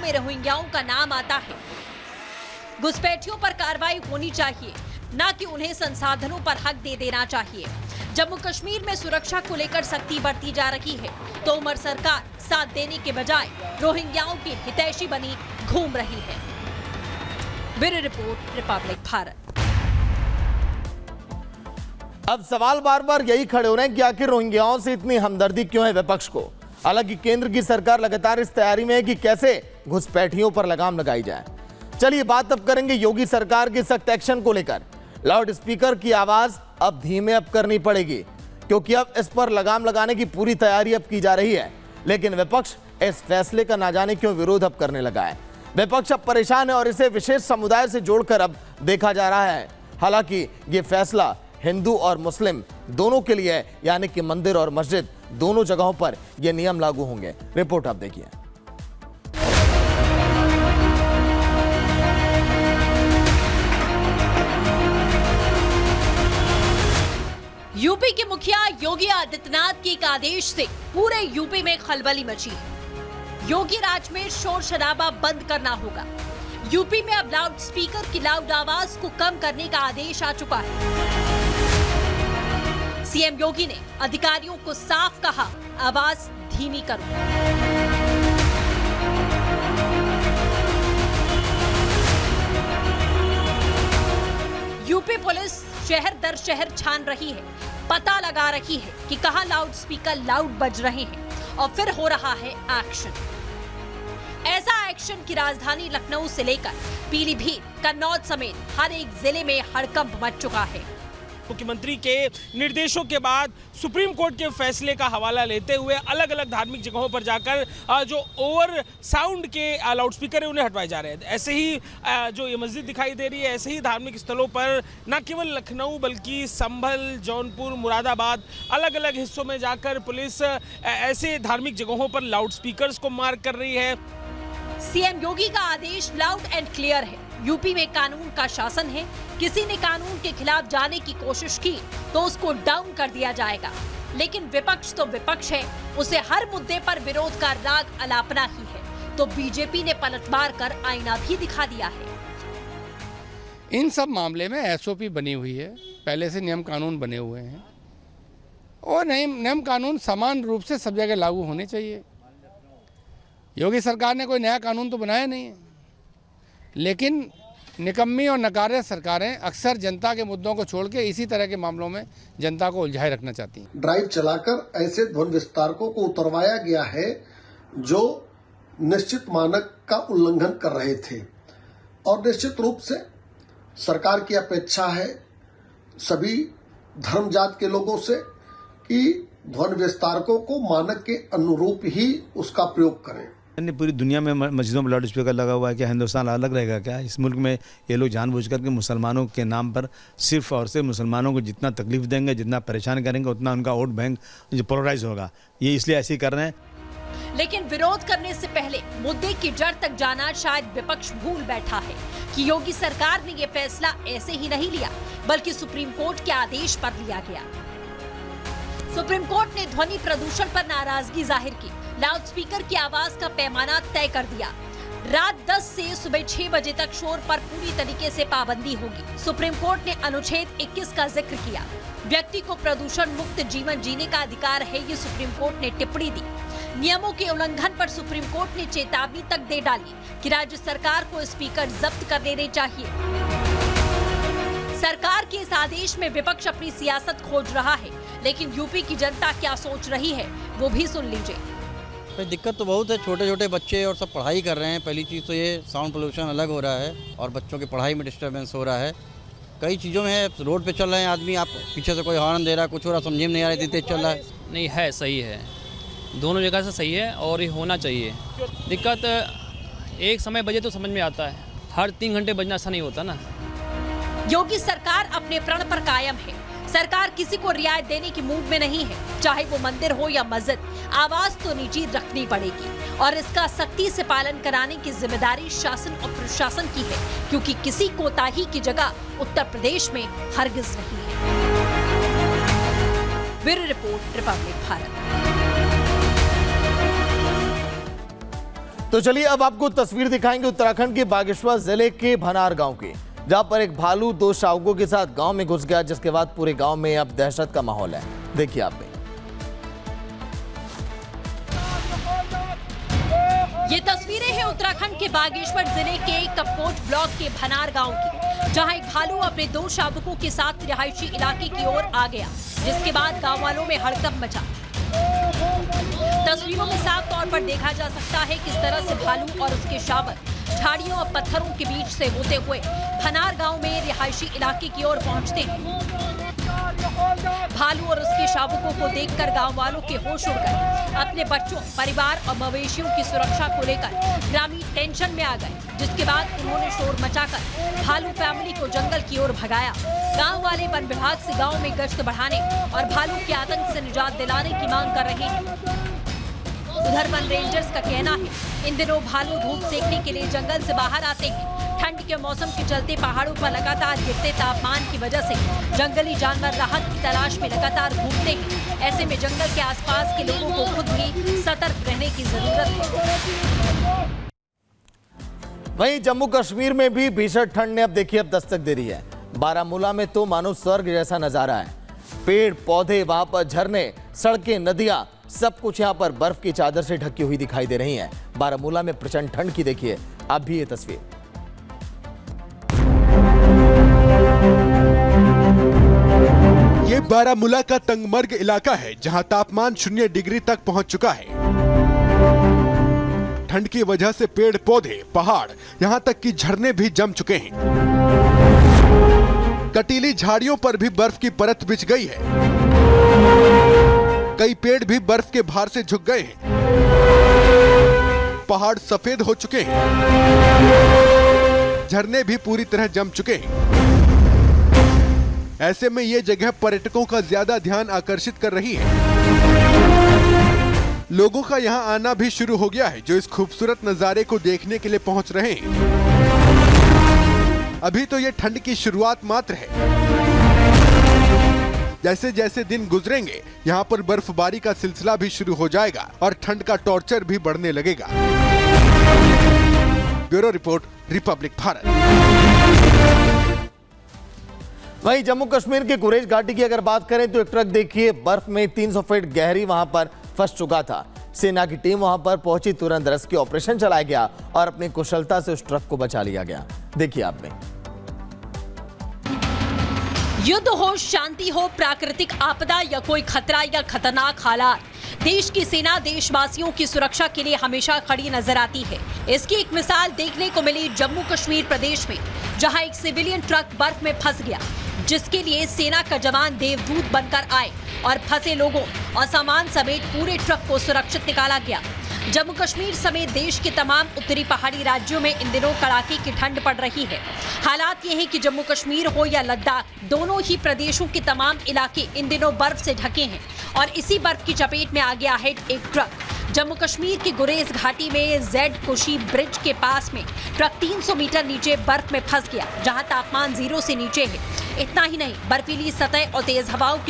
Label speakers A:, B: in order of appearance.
A: में रोहिंग्याओं का नाम आता है। घुसपैठियों पर कार्रवाई होनी चाहिए, न कि उन्हें संसाधनों पर हक दे देना चाहिए। जम्मू कश्मीर में सुरक्षा को लेकर सख्ती बरती जा रही है, तो उमर सरकार साथ देने के बजाय रोहिंग्याओं की हितैषी बनी घूम रही है। Bureau report, Republic Bharat.
B: अब सवाल बार बार यही खड़े हो रहे हैं कि आखिर रोहिंग्याओं से इतनी हमदर्दी क्यों है विपक्ष को। हालांकि केंद्र की सरकार लगातार इस तैयारी में है कि कैसे घुसपैठियों पर लगाम लगाई जाए। चलिए बात अब करेंगे योगी सरकार के सख्त एक्शन को लेकर। लाउड स्पीकर की आवाज अब धीमे अब करनी पड़ेगी, क्योंकि अब इस पर लगाम लगाने की पूरी तैयारी अब की जा रही है। लेकिन विपक्ष इस फैसले का ना जाने क्यों विरोध अब करने लगा है। विपक्ष अब परेशान है और इसे विशेष समुदाय से जोड़कर अब देखा जा रहा है। हालांकि ये फैसला हिंदू और मुस्लिम दोनों के लिए है, यानी कि मंदिर और मस्जिद दोनों जगहों पर यह नियम लागू होंगे। रिपोर्ट आप देखिए।
A: यूपी के मुखिया योगी आदित्यनाथ के एक आदेश से पूरे यूपी में खलबली मची है। योगी राज में शोर शराबा बंद करना होगा। यूपी में अब लाउड स्पीकर की लाउड आवाज को कम करने का आदेश आ चुका है। सीएम योगी ने अधिकारियों को साफ कहा, आवाज धीमी करो। यूपी पुलिस शहर दर शहर छान रही है, पता लगा रही है कि कहां लाउड स्पीकर लाउड बज रहे हैं और फिर हो रहा है एक्शन। ऐसा एक्शन कि राजधानी लखनऊ से लेकर पीलीभीत, कन्नौज समेत हर एक जिले में हड़कंप मच चुका है।
C: मुख्यमंत्री के निर्देशों के बाद सुप्रीम कोर्ट के फैसले का हवाला लेते हुए अलग अलग धार्मिक जगहों पर जाकर जो ओवर साउंड के लाउडस्पीकर है उन्हें हटवाए जा रहे हैं। ऐसे ही जो ये मस्जिद दिखाई दे रही है, ऐसे ही धार्मिक स्थलों पर न केवल लखनऊ बल्कि संभल, जौनपुर, मुरादाबाद अलग अलग हिस्सों में जाकर पुलिस ऐसे धार्मिक जगहों पर लाउडस्पीकर्स को मार्क कर रही है।
A: सीएम योगी का आदेश लाउड एंड क्लियर है। यूपी में कानून का शासन है। किसी ने कानून के खिलाफ जाने की कोशिश की तो उसको डाउन कर दिया जाएगा। लेकिन विपक्ष तो विपक्ष है, उसे हर मुद्दे पर विरोध का राग अलापना ही है। तो बीजेपी ने पलटवार कर आईना भी दिखा दिया है।
D: इन सब मामले में एसओपी बनी हुई है, पहले से नियम कानून बने हुए हैं और नियम कानून समान रूप से सब जगह लागू होने चाहिए। योगी सरकार ने कोई नया कानून तो बनाया नहीं है, लेकिन निकम्मी और नकारे सरकारें अक्सर जनता के मुद्दों को छोड़ के इसी तरह के मामलों में जनता को उलझाए रखना चाहती हैं।
E: ड्राइव चलाकर ऐसे ध्वनि विस्तारकों को उतरवाया गया है जो निश्चित मानक का उल्लंघन कर रहे थे और निश्चित रूप से सरकार की अपेक्षा है सभी धर्म जात के लोगों से कि ध्वनि विस्तारकों को मानक के अनुरूप ही उसका प्रयोग करें।
F: पूरी दुनिया में मस्जिदों में लाउड स्पीकर लगा हुआ है, क्या हिंदुस्तान अलग रहेगा क्या? इस मुल्क में ये लोग जानबूझकर के मुसलमानों के नाम पर सिर्फ और सिर्फ मुसलमानों को जितना तकलीफ देंगे, जितना परेशान करेंगे, उतना उनका वोट बैंक जो पोलराइज होगा। ये इसलिए ऐसे ही कर रहे हैं।
A: लेकिन विरोध करने से पहले मुद्दे की जड़ तक जाना शायद विपक्ष भूल बैठा है कि योगी सरकार ने ये फैसला ऐसे ही नहीं लिया, बल्कि सुप्रीम कोर्ट के आदेश पर लिया गया। सुप्रीम कोर्ट ने ध्वनि प्रदूषण पर नाराजगी जाहिर की, लाउडस्पीकर की आवाज का पैमाना तय कर दिया। रात 10 से सुबह 6 बजे तक शोर पर पूरी तरीके से पाबंदी होगी। सुप्रीम कोर्ट ने अनुच्छेद 21 का जिक्र किया। व्यक्ति को प्रदूषण मुक्त जीवन जीने का अधिकार है, ये सुप्रीम कोर्ट ने टिप्पणी दी। नियमों के उल्लंघन पर सुप्रीम कोर्ट ने चेतावनी तक दे डाली कि राज्य सरकार को स्पीकर जब्त कर देने चाहिए। सरकार के इस आदेश में विपक्ष अपनी सियासत खोज रहा है, लेकिन यूपी की जनता क्या सोच रही है वो भी सुन लीजिए।
G: दिक्कत तो बहुत है, छोटे छोटे बच्चे और सब पढ़ाई कर रहे हैं। पहली चीज़ तो ये साउंड पोल्यूशन अलग हो रहा है और बच्चों की पढ़ाई में डिस्टर्बेंस हो रहा है। कई चीज़ों में है, रोड पे चल रहे हैं आदमी, आप पीछे से कोई हॉर्न दे रहा है, कुछ हो रहा समझ में नहीं आ रहा, तेज चल रहा है।
H: नहीं है, सही है, दोनों जगह से सही है और ये होना चाहिए। दिक्कत एक समय बजे तो समझ में आता है, हर 3 घंटे बजना ऐसा नहीं होता ना।
A: योगी सरकार अपने प्रण पर कायम है। सरकार किसी को रियायत देने की मूड में नहीं है, चाहे वो मंदिर हो या मस्जिद। आवाज तो निजी रखनी पड़ेगी और इसका सख्ती से पालन कराने की जिम्मेदारी शासन और प्रशासन की है, क्योंकि किसी कोताही की जगह उत्तर प्रदेश में हरगिज नहीं है। Bureau report, Republic Bharat.
B: तो चलिए अब आपको तस्वीर दिखाएंगे उत्तराखंड के बागेश्वर जिले के भनार गांव की, जहां पर एक भालू 2 शावकों के साथ गांव में घुस गया, जिसके बाद पूरे गांव में अब दहशत का माहौल है। देखिए आप भी।
A: ये तस्वीरें हैं उत्तराखंड के बागेश्वर जिले के कपकोट ब्लॉक के भनार गांव की, जहां एक भालू अपने 2 शावकों के साथ रिहायशी इलाके की ओर आ गया, जिसके बाद गांव वालों में हड़कंप मचा। तस्वीरों में साफ तौर पर देखा जा सकता है किस तरह से भालू और उसके शावक झाड़ियों और पत्थरों के बीच से होते हुए भनार गांव में रिहायशी इलाके की ओर पहुंचते हैं। भालू और उसके शावकों को देखकर गांव वालों के होश उड़ गए। अपने बच्चों, परिवार और मवेशियों की सुरक्षा को लेकर ग्रामीण टेंशन में आ गए, जिसके बाद उन्होंने शोर मचाकर भालू फैमिली को जंगल की ओर भगाया। गांव वाले वन विभाग से गांव में गश्त बढ़ाने और भालू के आतंक से निजात दिलाने की मांग कर रहे हैं। उधर वन रेंजर्स का कहना है इन दिनों भालू धूप सेकने के लिए जंगल से बाहर आते हैं। ठंड के मौसम के चलते पहाड़ों पर लगातार गिरते तापमान की वजह से जंगली जानवर राहत की तलाश में लगातार घूमते हैं। ऐसे में जंगल के आसपास के लोगों को खुद भी सतर्क रहने की जरूरत है।
B: वहीं जम्मू कश्मीर में भी भीषण ठंड ने अब देखिए अब दस्तक दे रही है। बारामूला में तो मानो स्वर्ग जैसा नजारा है। पेड़ पौधे, वहां पर झरने, सड़कें, नदियां, सब कुछ यहां पर बर्फ की चादर से ढकी हुई दिखाई दे रही हैं। बारामूला में प्रचंड ठंड की देखिए आप भी ये तस्वीर।
I: ये बारामूला का तंगमर्ग इलाका है, जहां तापमान 0 डिग्री तक पहुंच चुका है। ठंड की वजह से पेड़ पौधे, पहाड़, यहां तक कि झरने भी जम चुके हैं। कटीली झाड़ियों पर भी बर्फ की परत बिछ गई है। कई पेड़ भी बर्फ के भार से झुक गए हैं। पहाड़ सफेद हो चुके हैं। झरने भी पूरी तरह जम चुके हैं। ऐसे में ये जगह पर्यटकों का ज्यादा ध्यान आकर्षित कर रही है। लोगों का यहाँ आना भी शुरू हो गया है, जो इस खूबसूरत नजारे को देखने के लिए पहुंच रहे हैं। अभी तो ये ठंड की शुरुआत मात्र है। जैसे जैसे दिन गुजरेंगे, यहाँ पर बर्फबारी का सिलसिला भी शुरू हो जाएगा और ठंड का टॉर्चर भी बढ़ने लगेगा। Bureau report, Republic Bharat.
B: वहीं जम्मू कश्मीर के गुरेज घाटी की अगर बात करें तो एक ट्रक देखिए बर्फ में 300 फीट गहरी वहां पर फंस चुका था। सेना की टीम वहां पर पहुंची, तुरंत रेस्क्यू ऑपरेशन चलाया गया और अपनी कुशलता से उस ट्रक को बचा लिया गया। देखिए आप में।
A: युद्ध हो, शांति हो, प्राकृतिक आपदा या कोई खतरा या खतरनाक हालात, देश की सेना देशवासियों की सुरक्षा के लिए हमेशा खड़ी नजर आती है। इसकी एक मिसाल देखने को मिली जम्मू कश्मीर प्रदेश में, जहां एक सिविलियन ट्रक बर्फ में फंस गया, जिसके लिए सेना का जवान देवदूत बनकर आए और फंसे लोगों और सामान समेत पूरे ट्रक को सुरक्षित निकाला गया। जम्मू कश्मीर समेत देश के तमाम उत्तरी पहाड़ी राज्यों में इन दिनों कड़ाके की ठंड पड़ रही है। हालात ये है कि जम्मू कश्मीर हो या लद्दाख, दोनों ही प्रदेशों के तमाम इलाके इन दिनों बर्फ से ढके हैं और इसी बर्फ की चपेट में आ गया है एक ट्रक। जम्मू कश्मीर की गुरेज घाटी में जेड कुशी ब्रिज के पास में ट्रक 300 मीटर नीचे बर्फ में फंस गया, जहां तापमान 0 से नीचे है। इतना ही नहीं, बर्फीली सतह और तेज हवाओं की